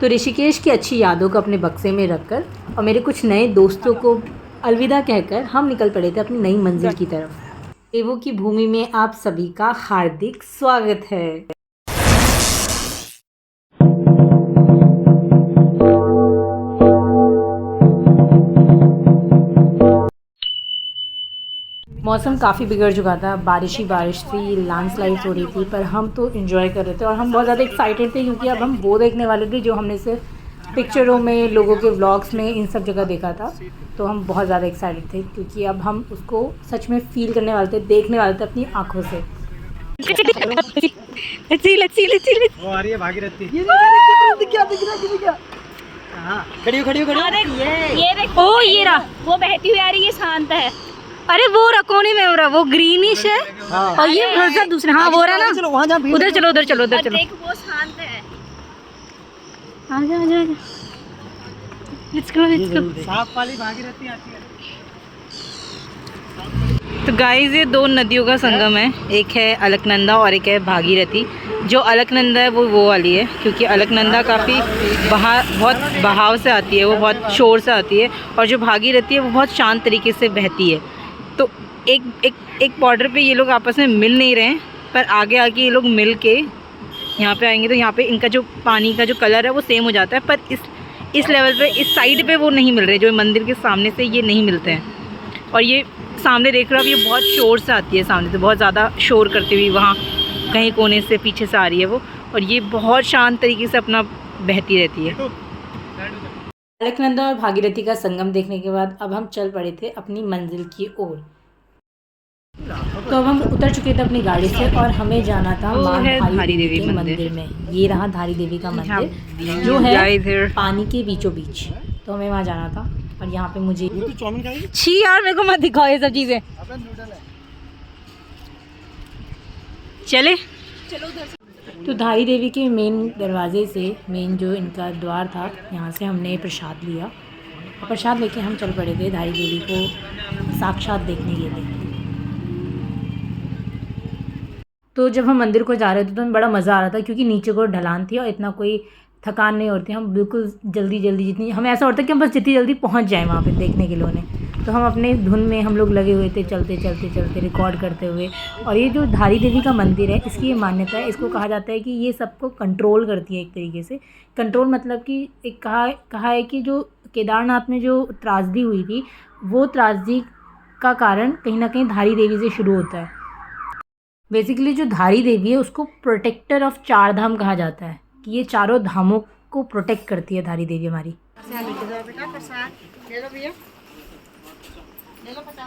तो ऋषिकेश की अच्छी यादों को अपने बक्से में रखकर और मेरे कुछ नए दोस्तों को अलविदा कहकर हम निकल पड़े थे अपनी नई मंजिल की तरफ। देवों की भूमि में आप सभी का हार्दिक स्वागत है। मौसम काफ़ी बिगड़ चुका था, बारिश ही बारिश थी, लैंडस्लाइड्स हो रही थी, पर हम तो एंजॉय कर रहे थे और हम बहुत ज़्यादा एक्साइटेड थे क्योंकि अब हम वो देखने वाले थे जो हमने सिर्फ पिक्चरों में, लोगों के व्लॉग्स में, इन सब जगह देखा था। तो हम बहुत ज़्यादा एक्साइटेड थे क्योंकि अब हम उसको सच में फील करने वाले थे, देखने वाले थे अपनी आँखों से। वो आ रही है भागीरथी। खड़ी ये देखो, ओ ये रहा, वो बहती हुई आ रही है, शांत है। अरे वो रहा, कोने में हो रहा, वो ग्रीनिश है। हाँ। और ये थोड़ा दूसरा, हाँ वो रहा ना, उधर चलो उधर चलो उधर चलो। देख वो शांत है। आजा आजा आजा, लेट्स गो। सांप वाली भागीरथी आती है। तो गाइस ये दो नदियों का संगम है, एक है अलकनंदा और एक है भागीरथी। जो अलकनंदा है वो वाली है क्योंकि अलकनंदा काफ़ी बहुत बहाव से आती है, वो बहुत शोर से आती है, और जो भागीरथी है वो बहुत शांत तरीके से बहती है। तो एक बॉर्डर पे ये लोग आपस में मिल नहीं रहे हैं, पर आगे आके ये लोग मिल के यहाँ पे आएंगे तो यहाँ पे इनका जो पानी का जो कलर है वो सेम हो जाता है, पर इस लेवल पे, इस साइड पे वो नहीं मिल रहे, जो मंदिर के सामने से ये नहीं मिलते हैं। और ये सामने देख रहे हो, ये बहुत शोर से आती है, सामने से बहुत ज़्यादा शोर करती हुई वहाँ कहीं कोने से पीछे से आ रही है वो, और ये बहुत शांत तरीके से अपना बहती रहती है। अलकनंदा और भागीरथी का संगम देखने के बाद अब हम चल पड़े थे अपनी मंजिल की ओर। तो अब हम उतर चुके थे अपनी गाड़ी से और हमें जाना था मां धारी देवी के मंदिर में। ये रहा धारी देवी का मंदिर जो है पानी के बीचों बीच। तो हमें वहाँ जाना था और यहाँ पे मुझे छी यार, मेरे को मत दिखाओ ये सब चीज़ें। चले तो धारी देवी के मेन दरवाजे से, मेन जो इनका द्वार था, यहाँ से हमने प्रसाद लिया और प्रसाद लेके हम चल पड़े थे धारी देवी को साक्षात देखने के लिए। तो जब हम मंदिर को जा रहे थे तो हमें बड़ा मज़ा आ रहा था क्योंकि नीचे को ढलान थी और इतना कोई थकान नहीं होती। हम बिल्कुल जल्दी जितनी हमें ऐसा होता है कि हम बस जितनी जल्दी पहुंच जाएं वहाँ पे देखने के लिए उन्हें। तो हम अपने धुन में हम लोग लगे हुए थे, चलते रिकॉर्ड करते हुए। और ये जो धारी देवी का मंदिर है, इसकी ये मान्यता है, इसको कहा जाता है कि ये सबको कंट्रोल करती है एक तरीके से। कंट्रोल मतलब कि एक कहा है कि जो केदारनाथ में जो त्रासदी हुई थी, वो त्रासदी का कारण कहीं ना कहीं धारी देवी से शुरू होता है। बेसिकली जो धारी देवी है उसको प्रोटेक्टर ऑफ 4 धाम कहा जाता है, कि ये चारों धामों को प्रोटेक्ट करती है धारी देवी हमारी।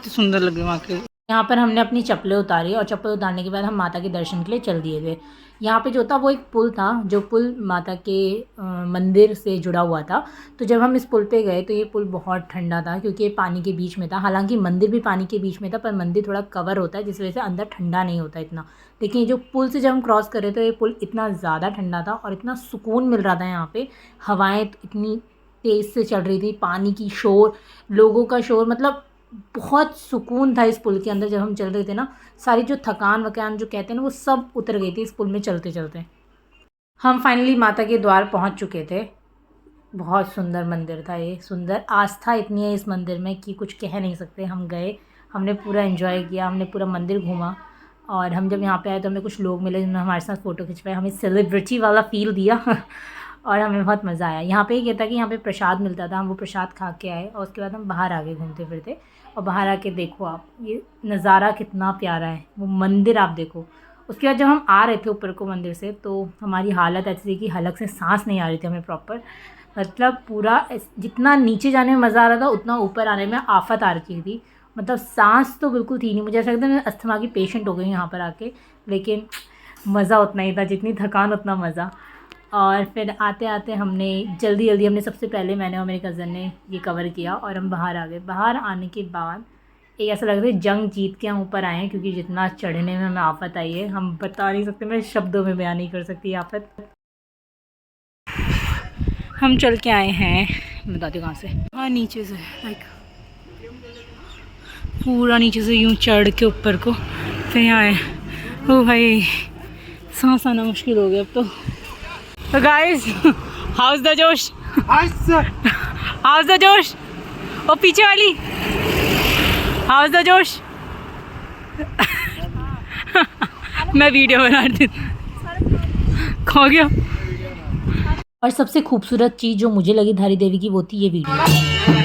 तो सुंदर लगे वहाँ के। यहाँ पर हमने अपनी चप्पलें उतारी और चप्पल उतारने के बाद हम माता के दर्शन के लिए चल दिए थे। यहाँ पे जो था वो एक पुल था, जो पुल माता के मंदिर से जुड़ा हुआ था। तो जब हम इस पुल पे गए तो ये पुल बहुत ठंडा था क्योंकि ये पानी के बीच में था। हालांकि मंदिर भी पानी के बीच में था, पर मंदिर थोड़ा कवर होता है जिस वजह से अंदर ठंडा नहीं होता इतना। लेकिन ये जो पुल से जब हम क्रॉस कर रहे थे, ये पुल इतना ज़्यादा ठंडा था और इतना सुकून मिल रहा था। यहाँ पर हवाएँ इतनी तेज़ से चल रही थी, पानी की शोर, लोगों का शोर, मतलब बहुत सुकून था इस पुल के अंदर। जब हम चल रहे थे ना, सारी जो थकान वकान जो कहते हैं ना, वो सब उतर गई थी इस पुल में चलते चलते। हम फाइनली माता के द्वार पहुंच चुके थे। बहुत सुंदर मंदिर था ये, सुंदर, आस्था इतनी है इस मंदिर में कि कुछ कह नहीं सकते। हम गए, हमने पूरा एंजॉय किया, हमने पूरा मंदिर घूमा। और हम जब यहाँ पे आए तो हमें कुछ लोग मिले जिन्होंने हमारे साथ फ़ोटो खिंचवाए, हमें सेलिब्रिटी वाला फ़ील दिया और हमें बहुत मज़ा आया। यहाँ पे ये था कि यहाँ पे प्रसाद मिलता था, हम वो प्रसाद खा के आए और उसके बाद हम बाहर आ गए घूमते फिरते। और बाहर आके देखो आप, ये नज़ारा कितना प्यारा है, वो मंदिर आप देखो। उसके बाद जब हम आ रहे थे ऊपर को मंदिर से, तो हमारी हालत ऐसी थी कि हलक से सांस नहीं आ रही थी हमें प्रॉपर। मतलब पूरा जितना नीचे जाने में मज़ा आ रहा था, उतना ऊपर आने में आफत आ रही थी। मतलब सांस तो बिल्कुल थी नहीं, मुझे ऐसा लगता है मैं अस्थमा की पेशेंट हो गई यहाँ पर आके। लेकिन मज़ा उतना ही था, जितनी थकान उतना मज़ा। और फिर आते आते हमने जल्दी हमने सबसे पहले मैंने और मेरे कज़न ने ये कवर किया और हम बाहर आ गए। बाहर आने के बाद एक ऐसा लग रहा है जंग जीत के हम ऊपर आए हैं, क्योंकि जितना चढ़ने में हमें आफत आई है हम बता नहीं सकते, मैं शब्दों में बयान नहीं कर सकती आफत। हम चल के आए हैं, बताती हूँ कहाँ से। हाँ, नीचे से, लाइक पूरा नीचे से यूँ चढ़ के ऊपर को फिर यहाँ आए। ओ भाई, सांस आना मुश्किल हो गया अब तो। गाइस हाउस द जोश, सर हाउस द जोश। ओ पीछे वाली, हाउस द जोश। मैं वीडियो बना रही हूँ। खो गया। और सबसे खूबसूरत चीज़ जो मुझे लगी धारी देवी की वो थी ये वीडियो।